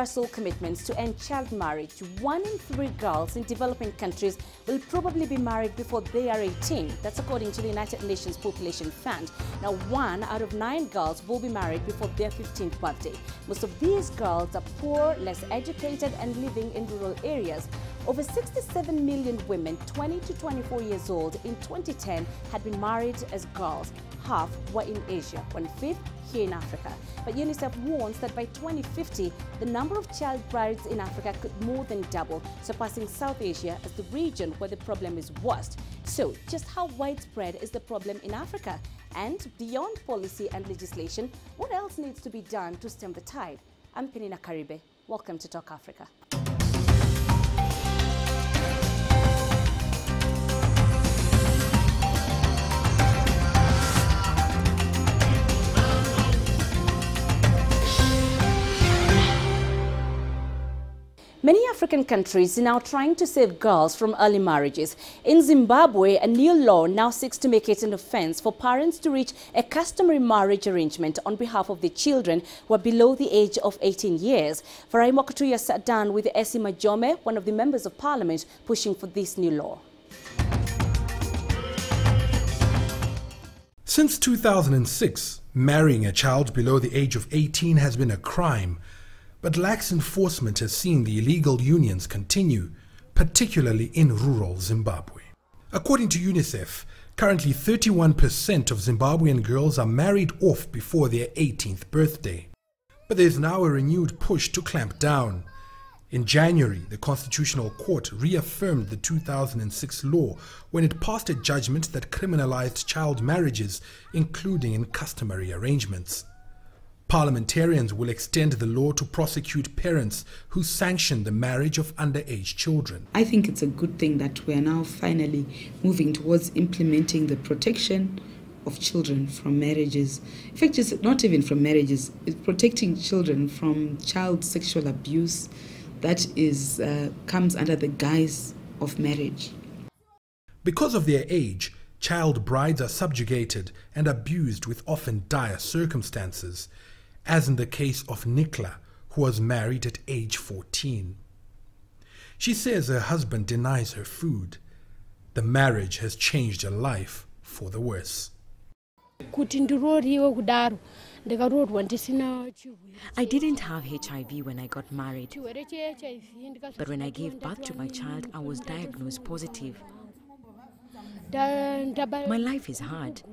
universal commitments to end child marriage, 1 in 3 girls in developing countries will probably be married before they are 18. That's according to the United Nations Population Fund. Now, 1 out of 9 girls will be married before their 15th birthday. Most of these girls are poor, less educated, and living in rural areas. Over 67 million women 20 to 24 years old in 2010 had been married as girls. Half were in Asia, 1/5 here in Africa. But UNICEF warns that by 2050, the number of child brides in Africa could more than double, surpassing South Asia as the region where the problem is worst. So, just how widespread is the problem in Africa? And beyond policy and legislation, what else needs to be done to stem the tide? I'm Peninah Karibe. Welcome to Talk Africa. Many African countries are now trying to save girls from early marriages. In Zimbabwe, a new law now seeks to make it an offense for parents to reach a customary marriage arrangement on behalf of their children who are below the age of 18 years. Farai Mwakatuya sat down with Essie Majome, one of the members of parliament, pushing for this new law. Since 2006, marrying a child below the age of 18 has been a crime. But lax enforcement has seen the illegal unions continue, particularly in rural Zimbabwe. According to UNICEF, currently 31% of Zimbabwean girls are married off before their 18th birthday. But there is now a renewed push to clamp down. In January, the Constitutional Court reaffirmed the 2006 law when it passed a judgment that criminalized child marriages, including in customary arrangements. Parliamentarians will extend the law to prosecute parents who sanction the marriage of underage children. I think it's a good thing that we are now finally moving towards implementing the protection of children from marriages. In fact, it's not even from marriages, it's protecting children from child sexual abuse that is comes under the guise of marriage. Because of their age, child brides are subjugated and abused with often dire circumstances, as in the case of Nikla, who was married at age 14. She says her husband denies her food. The marriage has changed her life for the worse. I didn't have HIV when I got married, but when I gave birth to my child, I was diagnosed positive. My life is hard.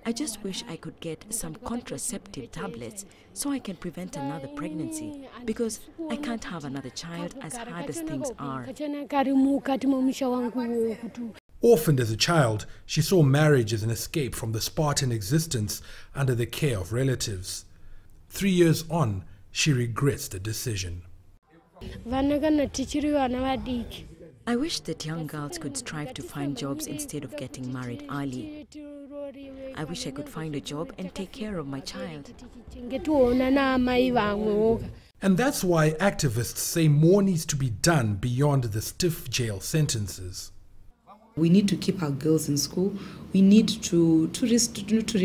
I just wish I could get some contraceptive tablets so I can prevent another pregnancy, because I can't have another child as hard as things are. Orphaned as a child, she saw marriage as an escape from the Spartan existence under the care of relatives. 3 years on, she regrets the decision. I wish that young girls could strive to find jobs instead of getting married early. I wish I could find a job and take care of my child. And that's why activists say more needs to be done beyond the stiff jail sentences. We need to keep our girls in school. We need to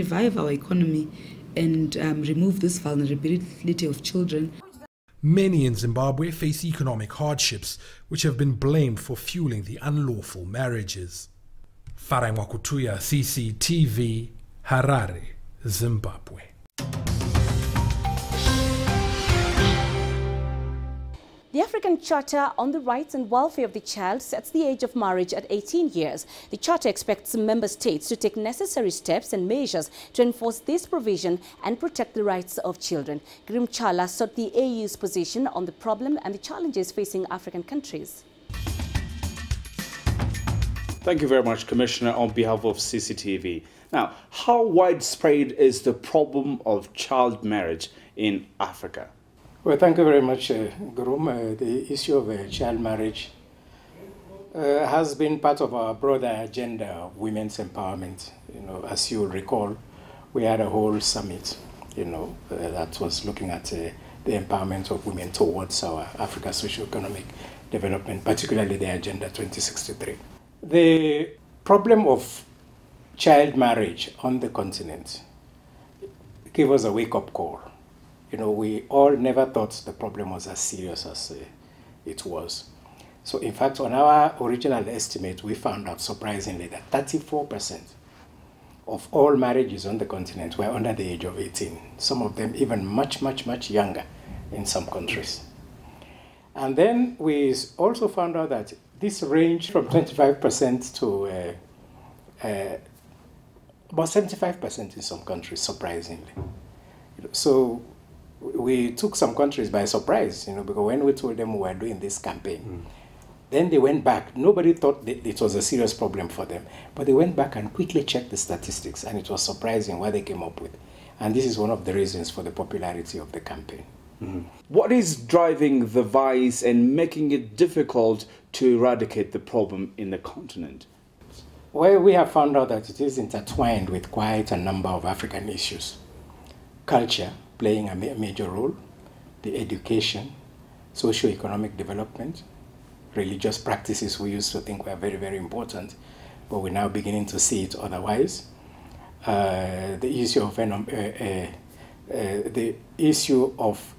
revive our economy and remove this vulnerability of children. Many in Zimbabwe face economic hardships, which have been blamed for fueling the unlawful marriages. Farai Mwakatuya, CCTV, Harare, Zimbabwe. The African Charter on the Rights and Welfare of the Child sets the age of marriage at 18 years. The Charter expects member states to take necessary steps and measures to enforce this provision and protect the rights of children. Grim Chala sought the AU's position on the problem and the challenges facing African countries. Thank you very much, Commissioner, on behalf of CCTV. Now, how widespread is the problem of child marriage in Africa? Well, thank you very much, Gurum. The issue of child marriage has been part of our broader agenda of women's empowerment. As you recall, we had a whole summit, that was looking at the empowerment of women towards our Africa socio-economic development, particularly the Agenda 2063. The problem of child marriage on the continent gave us a wake-up call. we all never thought the problem was as serious as it was. So in fact, on our original estimate, we found out surprisingly that 34% of all marriages on the continent were under the age of 18. Some of them even much, much, much younger in some countries. And then we also found out that this ranged from 25% to about 75% in some countries, surprisingly. So we took some countries by surprise, because when we told them we were doing this campaign, then they went back. Nobody thought that it was a serious problem for them, but they went back and quickly checked the statistics, and it was surprising what they came up with. And this is one of the reasons for the popularity of the campaign. What is driving the vice and making it difficult to eradicate the problem in the continent? Well, we have found out that it is intertwined with quite a number of African issues. Culture playing a major role, the education, socio-economic development, religious practices we used to think were very, very important, but we're now beginning to see it otherwise. The issue of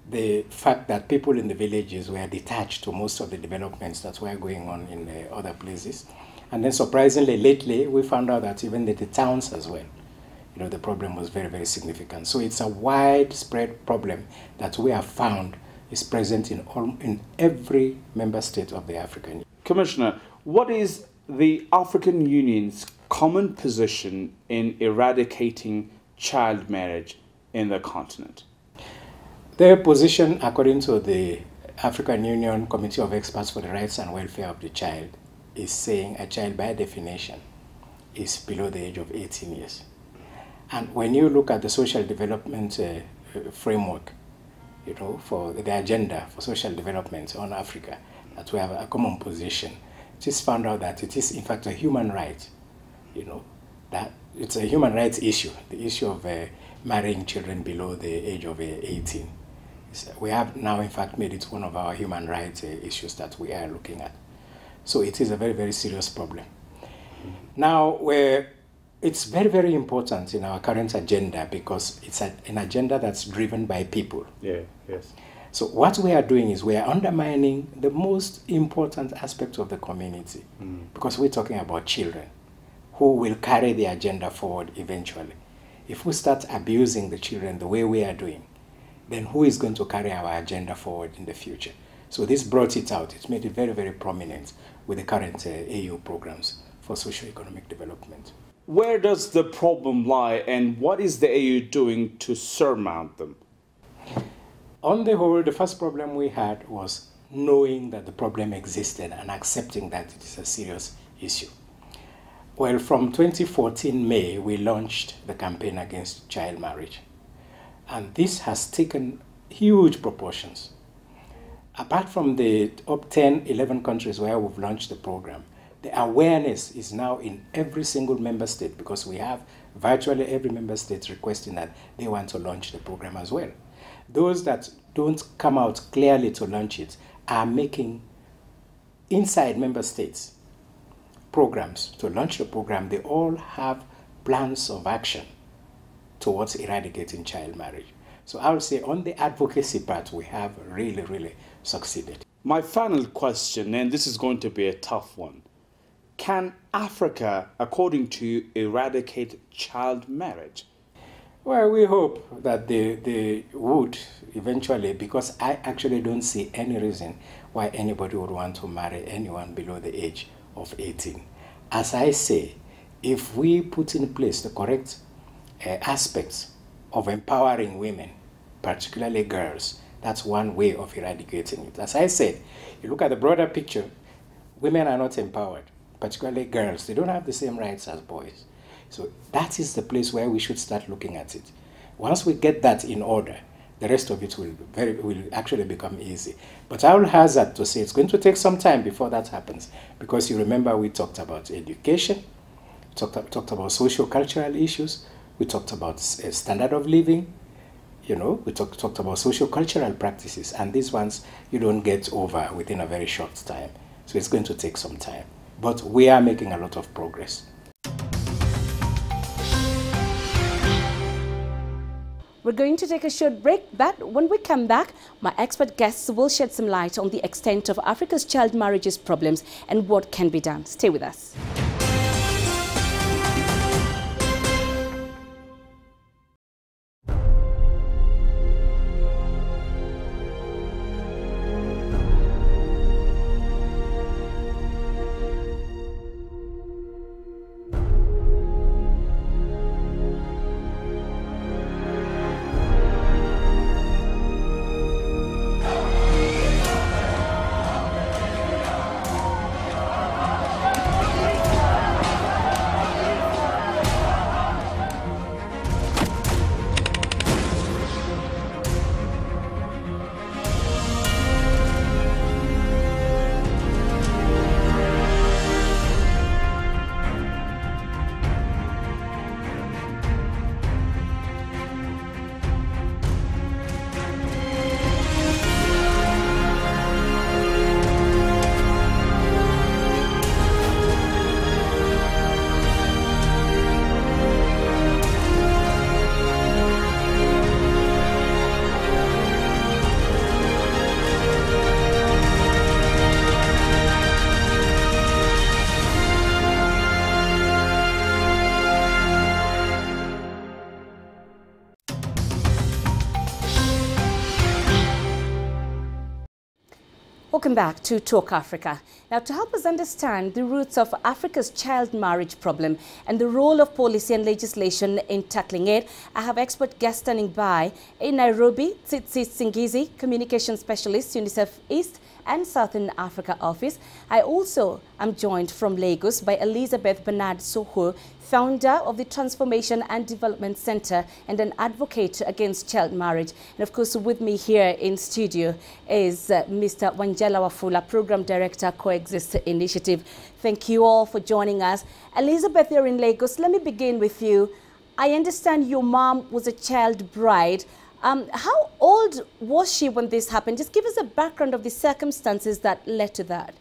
the fact that people in the villages were detached to most of the developments that were going on in other places. And then surprisingly, lately, we found out that even in the towns as well, the problem was very, very significant. So it's a widespread problem that we have found is present in every member state of the African Union. Commissioner, what is the African Union's common position in eradicating child marriage in the continent? Their position, according to the African Union Committee of Experts for the Rights and Welfare of the Child, is saying a child by definition is below the age of 18 years. And when you look at the social development framework, for the agenda for social development on Africa, that we have a common position, just found out that it is in fact a human right, that it's a human rights issue, the issue of marrying children below the age of 18. We have now in fact made it one of our human rights issues that we are looking at. So it is a very, very serious problem. Now, it's very, very important in our current agenda because it's an agenda that's driven by people. Yes. So what we are doing is we are undermining the most important aspect of the community because we're talking about children who will carry the agenda forward eventually. If we start abusing the children the way we are doing, then who is going to carry our agenda forward in the future? So this brought it out. It made it very, very prominent with the current AU programs for socio-economic development. Where does the problem lie and what is the AU doing to surmount them? On the whole, the first problem we had was knowing that the problem existed and accepting that it is a serious issue. Well, from 2014 May, we launched the campaign against child marriage. And this has taken huge proportions. Apart from the top 10, 11 countries where we've launched the program, the awareness is now in every single member state because we have virtually every member state requesting that they want to launch the program as well. Those that don't come out clearly to launch it are making inside member states programs to launch the program. They all have plans of action towards eradicating child marriage. So I would say on the advocacy part, we have really, really succeeded. My final question, and this is going to be a tough one. Can Africa, according to you, eradicate child marriage? Well, we hope that they would eventually, because I actually don't see any reason why anybody would want to marry anyone below the age of 18. As I say, if we put in place the correct aspects of empowering women, particularly girls, that's one way of eradicating it. As I said, you look at the broader picture, women are not empowered, particularly girls. They don't have the same rights as boys. So that is the place where we should start looking at it. Once we get that in order, the rest of it will actually become easy. But I will hazard to say it's going to take some time before that happens, because you remember we talked about education, talked about socio-cultural issues, we talked about standard of living, we talked about socio-cultural practices, and these ones you don't get over within a very short time. So it's going to take some time. But we are making a lot of progress. We're going to take a short break, but when we come back, my expert guests will shed some light on the extent of Africa's child marriages problems and what can be done. Stay with us. Welcome back to Talk Africa. Now, to help us understand the roots of Africa's child marriage problem and the role of policy and legislation in tackling it, I have expert guests standing by in Nairobi, Tsitsi Singizi, Communication Specialist, UNICEF East and Southern Africa Office. I also am joined from Lagos by Elizabeth Bernard Soho, founder of the Transformation and Development Center and an advocate against child marriage. And of course, with me here in studio is Mr. Wanjala Wafula, Program Director, Coexist Initiative. Thank you all for joining us. Elizabeth, you're in Lagos. Let me begin with you. I understand your mom was a child bride. How old was she when this happened? Just give us a background of the circumstances that led to that.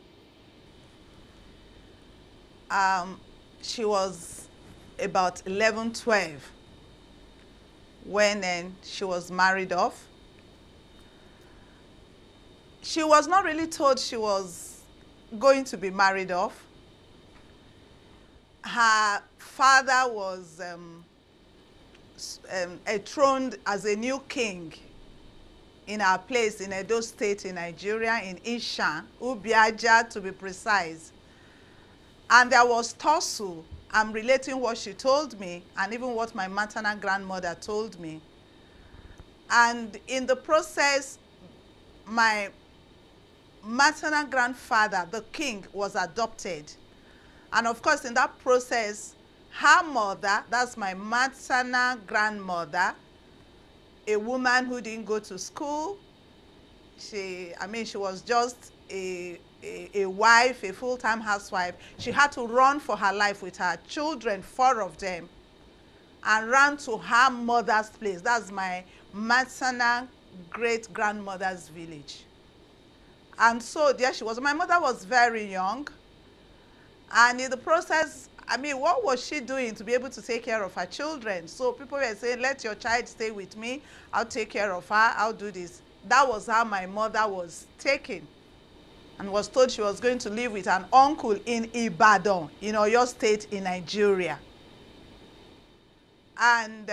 She was about 11, 12 when she was married off. She was not really told she was going to be married off. Her father was enthroned as a new king in our place in Edo State in Nigeria, in Ishan, Ubiaja to be precise. And there was tussle. I'm relating what she told me and even what my maternal grandmother told me. And in the process, my maternal grandfather, the king, was adopted. And of course, in that process, her mother, that's my maternal grandmother, a woman who didn't go to school. She was just a wife, a full-time housewife. She had to run for her life with her children, 4 of them, and ran to her mother's place. That's my maternal great-grandmother's village. And so there she was. My mother was very young. And in the process, what was she doing to be able to take care of her children? So people were saying, let your child stay with me. I'll take care of her. I'll do this. That was how my mother was taken and was told she was going to live with an uncle in Ibadan, in Oyo State in Nigeria. And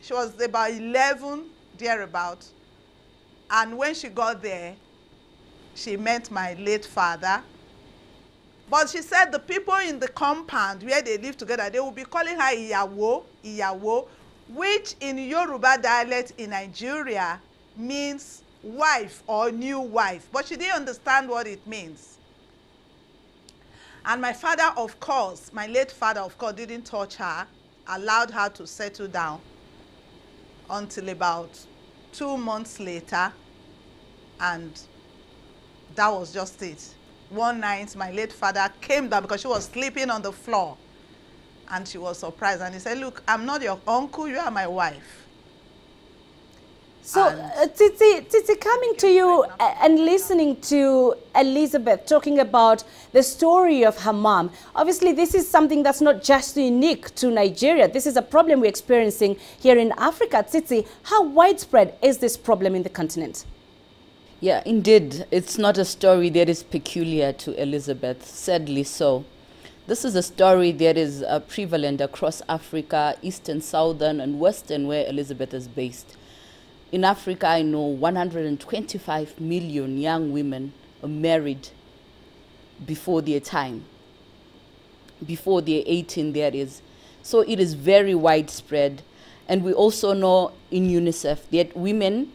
she was about 11, thereabout. And when she got there, she met my late father. But she said the people in the compound where they live together, they will be calling her Iyawo, Iyawo, which in Yoruba dialect in Nigeria means wife or new wife. But she didn't understand what it means. And my father, of course, my late father, of course, didn't touch her, allowed her to settle down until about 2 months later. And that was just it. One night, my late father came down because she was sleeping on the floor. And she was surprised. And he said, look, I'm not your uncle, you are my wife. So, Tsitsi, coming to you and listening to Elizabeth talking about the story of her mom, obviously this is something that's not just unique to Nigeria. This is a problem we're experiencing here in Africa. Tsitsi, how widespread is this problem in the continent? Yeah, indeed. It's not a story that is peculiar to Elizabeth, sadly so. This is a story that is prevalent across Africa, Eastern, Southern, and Western, where Elizabeth is based. In Africa, I know 125 million young women are married before their time, before they're 18, that is. So it is very widespread. And we also know in UNICEF that women,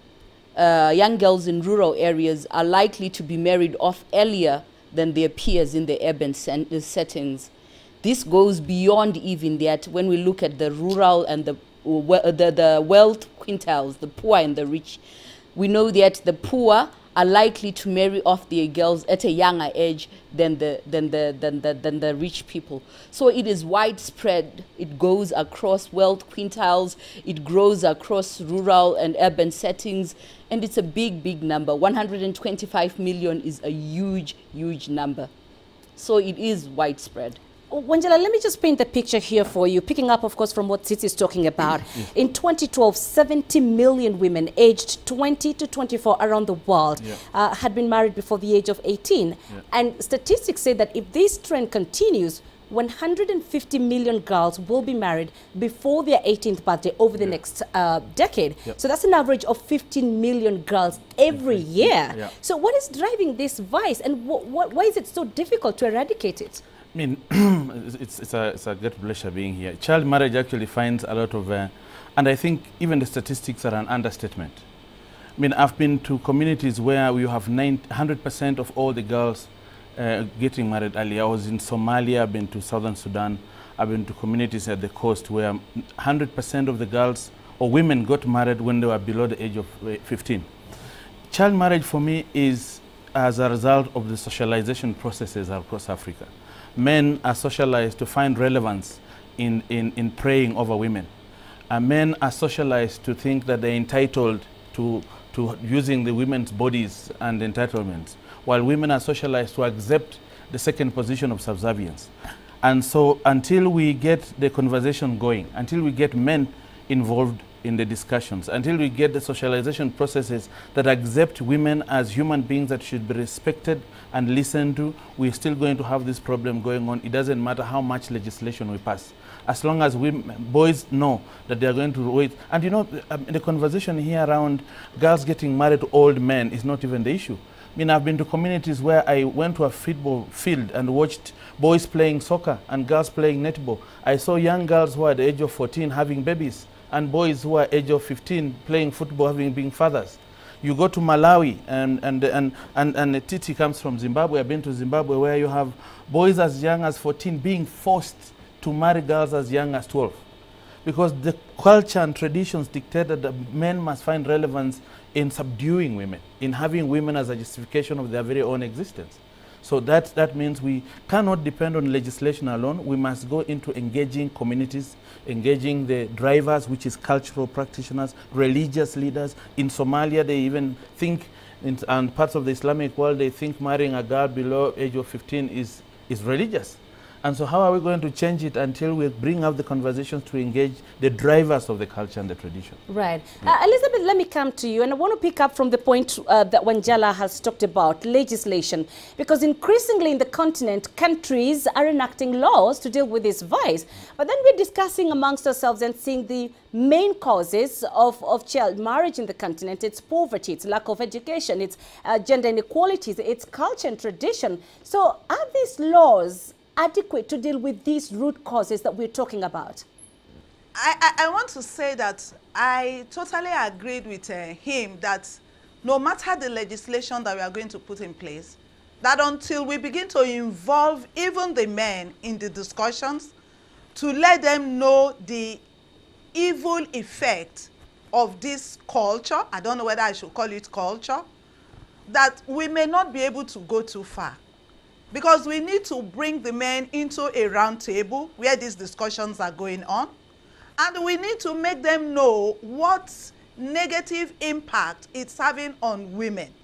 young girls in rural areas are likely to be married off earlier than their peers in the urban settings. This goes beyond even that. When we look at the rural and the wealth quintiles, the poor and the rich, we know that the poor are likely to marry off their girls at a younger age than the rich people. So it is widespread. It goes across wealth quintiles. It grows across rural and urban settings. And it's a big, big number. 125 million is a huge, huge number. So it is widespread. Wanjala, let me just paint the picture here for you, picking up, of course, from what Tsitsi is talking about. In 2012, 70 million women aged 20 to 24 around the world had been married before the age of 18. And statistics say that if this trend continues, 150 million girls will be married before their 18th birthday over the next decade. So that's an average of 15 million girls every year. So what is driving this vice, and why is it so difficult to eradicate it? I mean, it's a great pleasure being here. Child marriage actually finds a lot of, and I think even the statistics are an understatement. I mean, I've been to communities where we have 100% of all the girls getting married early. I was in Somalia, I've been to Southern Sudan, I've been to communities at the coast where 100% of the girls or women got married when they were below the age of 15. Child marriage for me is as a result of the socialization processes across Africa. Men are socialized to find relevance in praying over women. Men are socialized to think that they're entitled to using the women's bodies and entitlements, while women are socialized to accept the second position of subservience. And so until we get the conversation going, until we get men involved in the discussions, until we get the socialization processes that accept women as human beings that should be respected and listened to, we're still going to have this problem going on. It doesn't matter how much legislation we pass. As long as boys know that they're going to wait. And you know, the conversation here around girls getting married to old men is not even the issue. I mean, I've been to communities where I went to a football field and watched boys playing soccer and girls playing netball. I saw young girls who are at the age of 14 having babies, and boys who are age of 15 playing football, being fathers. You go to Malawi, and Titi comes from Zimbabwe. I've been to Zimbabwe, where you have boys as young as 14 being forced to marry girls as young as 12. Because the culture and traditions dictate that men must find relevance in subduing women, in having women as a justification of their very own existence. So that means we cannot depend on legislation alone. We must go into engaging communities, engaging the drivers, which is cultural practitioners, religious leaders. In Somalia, they even think, and parts of the Islamic world, they think marrying a girl below age of 15 is religious. And so how are we going to change it until we bring up the conversations to engage the drivers of the culture and the tradition? Right. Elizabeth, let me come to you. And I want to pick up from the point that Wanjala has talked about, legislation. Because increasingly in the continent, countries are enacting laws to deal with this vice. But then we're discussing amongst ourselves and seeing the main causes of child marriage in the continent. It's poverty, it's lack of education, it's gender inequalities, it's culture and tradition. So are these laws adequate to deal with these root causes that we're talking about? I want to say that I totally agreed with him that no matter the legislation that we are going to put in place, that until we begin to involve even the men in the discussions to let them know the evil effect of this culture, I don't know whether I should call it culture, that we may not be able to go too far. Because we need to bring the men into a round table where these discussions are going on. And we need to make them know what negative impact it's having on women.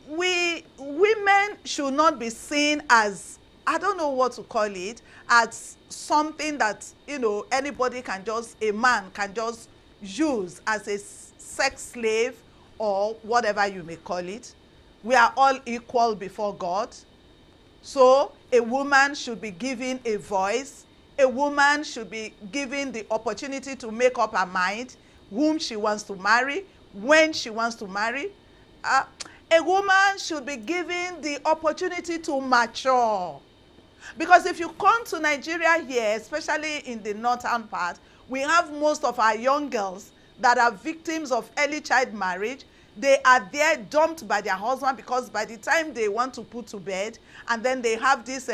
Women should not be seen as, I don't know what to call it, as something that, you know, anybody can just, a man can just use as a sex slave or whatever you may call it. We are all equal before God. So a woman should be given a voice. A woman should be given the opportunity to make up her mind whom she wants to marry, when she wants to marry. A woman should be given the opportunity to mature. Because if you come to Nigeria here, especially in the northern part, we have most of our young girls that are victims of early child marriage. They are there dumped by their husband because by the time they want to put to bed, and then they have this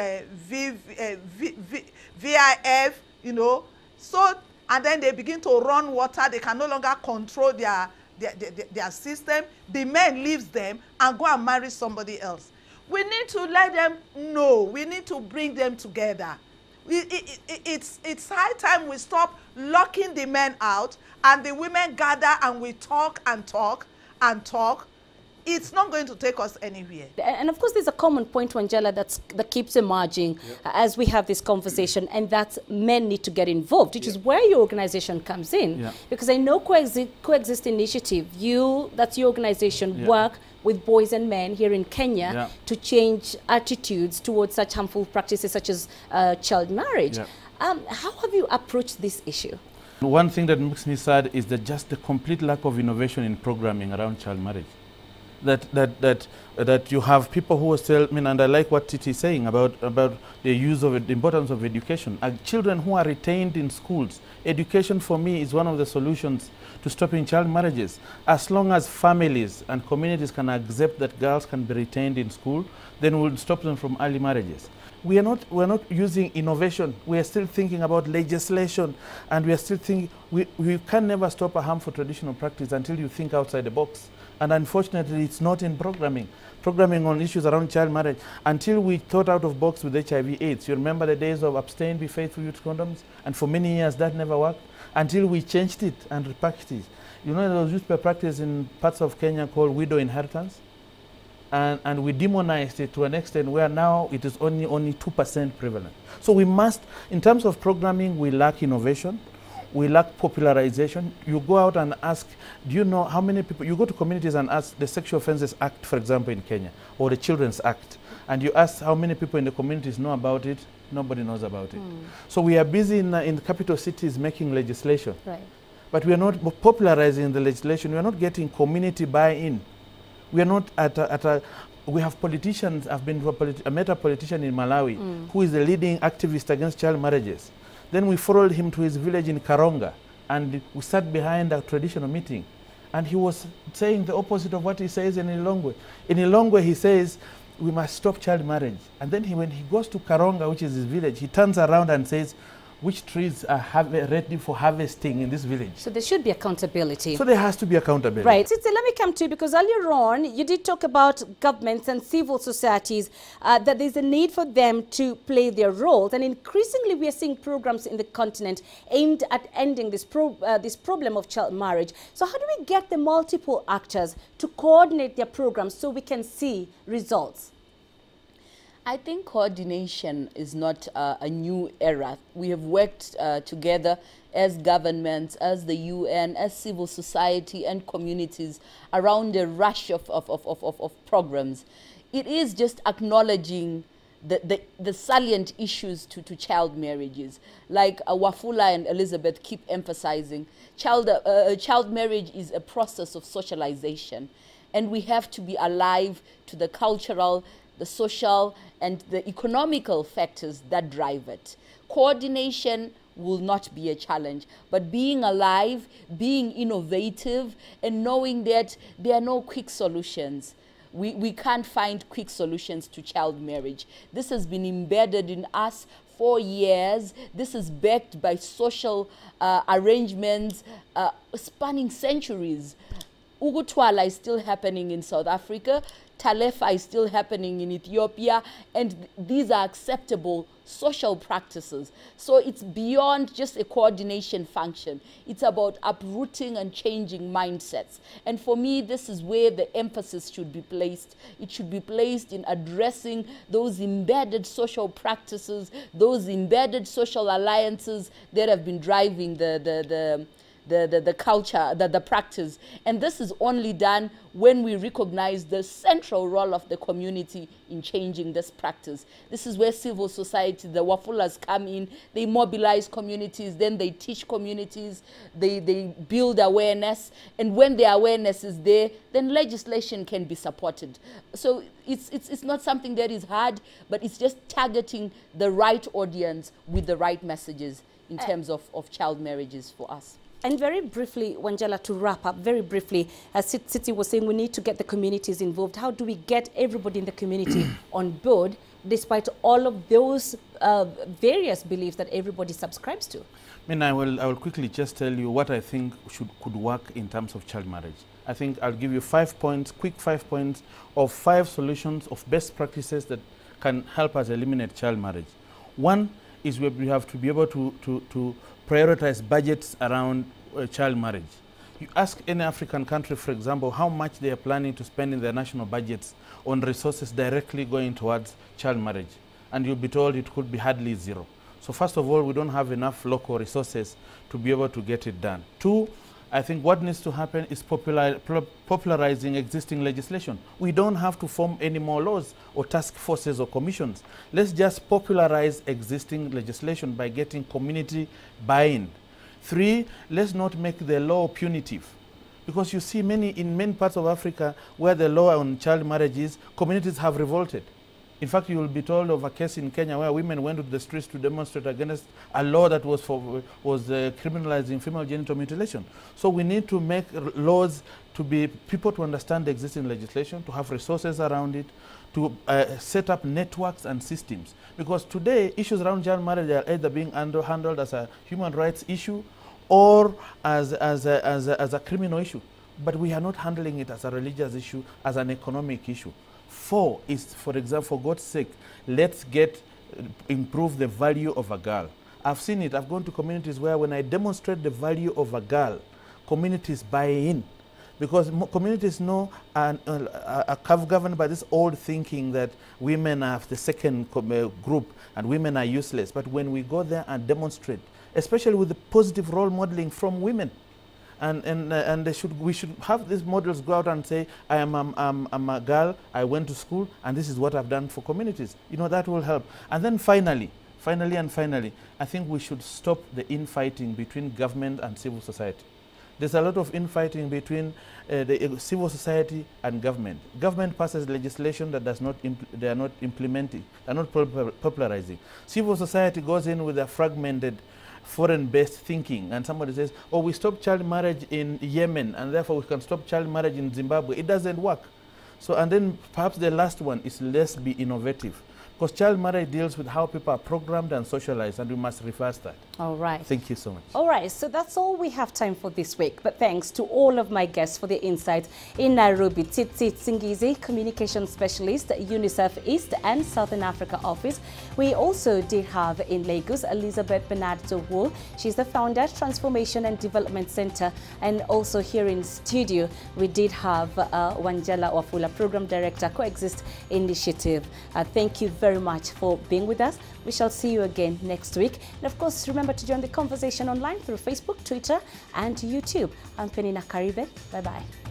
VIF, you know, so, and then they begin to run water. They can no longer control their system. The man leaves them and go and marry somebody else. We need to let them know. We need to bring them together. It's high time we stop locking the men out and the women gather and we talk and talk and talk. It's not going to take us anywhere. And of course, there's a common point, Wangela, that keeps emerging as we have this conversation, and that men need to get involved, which is where your organization comes in. Because I know Coexist Initiative, that's your organization, work with boys and men here in Kenya to change attitudes towards such harmful practices such as child marriage. How have you approached this issue? One thing that makes me sad is just the complete lack of innovation in programming around child marriage. That you have people who are still, I mean, and I like what Titi is saying about the use of the importance of education. Children who are retained in schools, education for me is one of the solutions to stopping child marriages. As long as families and communities can accept that girls can be retained in school, then we'll stop them from early marriages. We're not using innovation. We are still thinking about legislation, and we are still thinking, we can never stop a harmful traditional practice until you think outside the box. And unfortunately, it's not in programming on issues around child marriage. Until we thought out of box with HIV/AIDS. You remember the days of abstain, be faithful, use condoms? And for many years, that never worked. Until we changed it and repackaged it. You know, there was used to be a practice in parts of Kenya called widow inheritance. And we demonized it to an extent where now it is only 2% prevalent. So we must, in terms of programming, we lack innovation. We lack popularization. You go out and ask, do you know how many people, you go to communities and ask the Sexual Offences Act, for example, in Kenya, or the Children's Act, and you ask how many people in the communities know about it, nobody knows about it. So we are busy in the capital cities making legislation. But we are not popularizing the legislation. We are not getting community buy-in. We are not we have politicians. I met a politician in Malawi who is the leading activist against child marriages. Then we followed him to his village in Karonga, and we sat behind a traditional meeting. And he was saying the opposite of what he says in Ilongwe. In Ilongwe, he says, we must stop child marriage. And then when he goes to Karonga, which is his village, he turns around and says, which trees are ready for harvesting in this village. So there should be accountability. So there has to be accountability. Right. Titi, let me come to you, because earlier on you did talk about governments and civil societies, that there's a need for them to play their roles. And increasingly we are seeing programs in the continent aimed at ending this problem of child marriage. So how do we get the multiple actors to coordinate their programs so we can see results? I think coordination is not a new era. We have worked together as governments, as the UN, as civil society and communities around a rush of programs. It is just acknowledging the salient issues to child marriages. Like Wafula and Elizabeth keep emphasizing, child marriage is a process of socialization. And we have to be alive to the cultural, the social, and the economical factors that drive it. Coordination will not be a challenge, but being alive, being innovative, and knowing that there are no quick solutions. We can't find quick solutions to child marriage. This has been embedded in us for years. This is backed by social arrangements spanning centuries. Ugutwala is still happening in South Africa. Talefa is still happening in Ethiopia, and these are acceptable social practices. So it's beyond just a coordination function. It's about uprooting and changing mindsets. And for me, this is where the emphasis should be placed. It should be placed in addressing those embedded social practices, those embedded social alliances that have been driving the culture, the practice. And this is only done when we recognize the central role of the community in changing this practice. This is where civil society, the Wafulas, come in. They mobilize communities, then they teach communities, they build awareness, and when the awareness is there, then legislation can be supported. So it's not something that is hard, but it's just targeting the right audience with the right messages in terms of child marriages for us. And very briefly, Wanjala, to wrap up, very briefly, as Siti was saying, we need to get the communities involved. How do we get everybody in the community on board, despite all of those various beliefs that everybody subscribes to? I will quickly just tell you what I think could work in terms of child marriage. I think I'll give you 5 points, quick 5 points of 5 solutions of best practices that can help us eliminate child marriage. One is we have to be able to prioritize budgets around child marriage. You ask any African country, for example, how much they are planning to spend in their national budgets on resources directly going towards child marriage, and you'll be told it could be hardly zero. So first of all, we don't have enough local resources to be able to get it done. 2, I think what needs to happen is popularizing existing legislation. We don't have to form any more laws or task forces or commissions. Let's just popularize existing legislation by getting community buy-in. 3, let's not make the law punitive. Because you see in many parts of Africa where the law on child marriage is, communities have revolted. In fact, you will be told of a case in Kenya where women went to the streets to demonstrate against a law that was criminalizing female genital mutilation. So we need to make laws to be people to understand the existing legislation, to have resources around it, to set up networks and systems. Because today, issues around child marriage are either being handled as a human rights issue or as a criminal issue. But we are not handling it as a religious issue, as an economic issue. 4 is, for example, for God's sake, let's improve the value of a girl. I've seen it. I've gone to communities where when I demonstrate the value of a girl, communities buy in. Because communities know are governed by this old thinking that women are the second group and women are useless. But when we go there and demonstrate, especially with the positive role modeling from women, and we should have these models go out and say, I'm a girl, I went to school, and this is what I've done for communities. You know, that will help. And then finally, I think we should stop the infighting between government and civil society. There's a lot of infighting between the civil society and government. Government passes legislation that they are not implementing, they are not popularizing. Civil society goes in with a fragmented foreign-based thinking, and somebody says, oh, we stopped child marriage in Yemen, and therefore we can stop child marriage in Zimbabwe. It doesn't work. So, and then perhaps the last one is let's be innovative. Because child marriage deals with how people are programmed and socialized, and we must reverse that. All right. Thank you so much. All right, so that's all we have time for this week. But thanks to all of my guests for their insights. In Nairobi, Tsitsi Tsingizi, Communication Specialist, UNICEF East and Southern Africa Office. We also did have in Lagos, Elizabeth Bernard Zowo. She's the founder, Transformation and Development Center. And also here in studio, we did have Wanjala Wafula, Program Director, Coexist Initiative. Thank you very much for being with us. We shall see you again next week. And of course, remember to join the conversation online through Facebook, Twitter, and YouTube. I'm Peninah Karibe. Bye-bye.